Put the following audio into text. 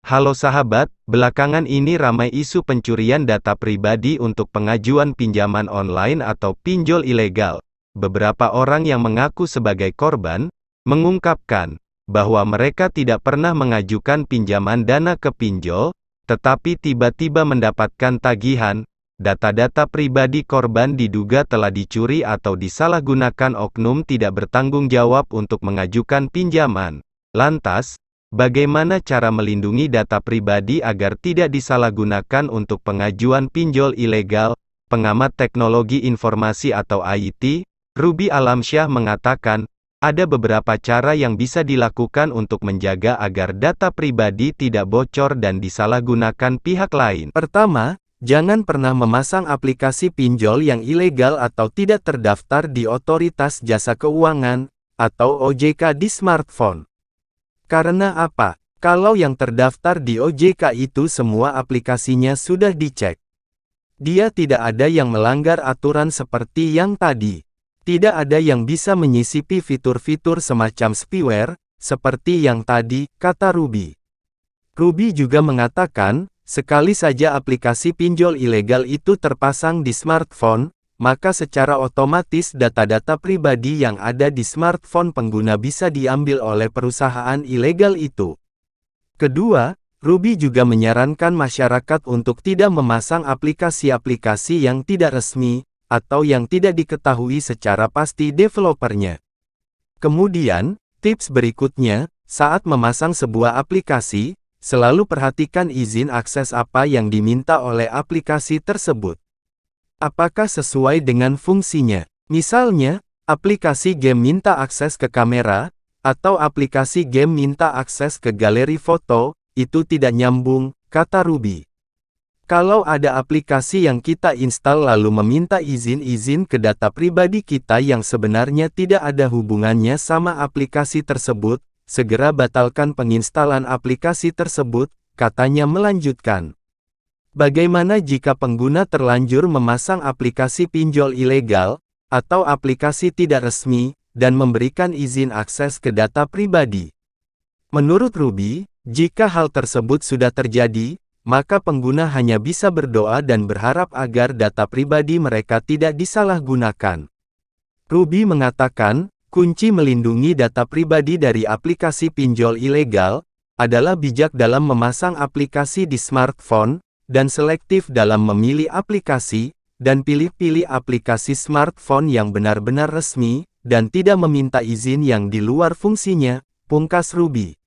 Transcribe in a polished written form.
Halo sahabat, belakangan ini ramai isu pencurian data pribadi untuk pengajuan pinjaman online atau pinjol ilegal. Beberapa orang yang mengaku sebagai korban, mengungkapkan bahwa mereka tidak pernah mengajukan pinjaman dana ke pinjol, tetapi tiba-tiba mendapatkan tagihan. Data-data pribadi korban diduga telah dicuri atau disalahgunakan oknum tidak bertanggung jawab untuk mengajukan pinjaman. Lantas, bagaimana cara melindungi data pribadi agar tidak disalahgunakan untuk pengajuan pinjol ilegal? Pengamat teknologi informasi atau IT, Ruby Alamsyah mengatakan, ada beberapa cara yang bisa dilakukan untuk menjaga agar data pribadi tidak bocor dan disalahgunakan pihak lain. Pertama, jangan pernah memasang aplikasi pinjol yang ilegal atau tidak terdaftar di Otoritas Jasa Keuangan, atau OJK di smartphone. Karena apa? Kalau yang terdaftar di OJK itu semua aplikasinya sudah dicek. Dia tidak ada yang melanggar aturan seperti yang tadi. Tidak ada yang bisa menyisipi fitur-fitur semacam spyware, seperti yang tadi, kata Ruby. Ruby juga mengatakan, sekali saja aplikasi pinjol ilegal itu terpasang di smartphone, maka secara otomatis data-data pribadi yang ada di smartphone pengguna bisa diambil oleh perusahaan ilegal itu. Kedua, Ruby juga menyarankan masyarakat untuk tidak memasang aplikasi-aplikasi yang tidak resmi, atau yang tidak diketahui secara pasti developernya. Kemudian, tips berikutnya, saat memasang sebuah aplikasi, selalu perhatikan izin akses apa yang diminta oleh aplikasi tersebut. Apakah sesuai dengan fungsinya? Misalnya, aplikasi game minta akses ke kamera, atau aplikasi game minta akses ke galeri foto, itu tidak nyambung, kata Ruby. Kalau ada aplikasi yang kita install lalu meminta izin-izin ke data pribadi kita yang sebenarnya tidak ada hubungannya sama aplikasi tersebut, segera batalkan penginstalan aplikasi tersebut, katanya melanjutkan. Bagaimana jika pengguna terlanjur memasang aplikasi pinjol ilegal, atau aplikasi tidak resmi, dan memberikan izin akses ke data pribadi? Menurut Ruby, jika hal tersebut sudah terjadi, maka pengguna hanya bisa berdoa dan berharap agar data pribadi mereka tidak disalahgunakan. Ruby mengatakan, kunci melindungi data pribadi dari aplikasi pinjol ilegal adalah bijak dalam memasang aplikasi di smartphone, dan selektif dalam memilih aplikasi, dan pilih-pilih aplikasi smartphone yang benar-benar resmi, dan tidak meminta izin yang di luar fungsinya, pungkas Ruby.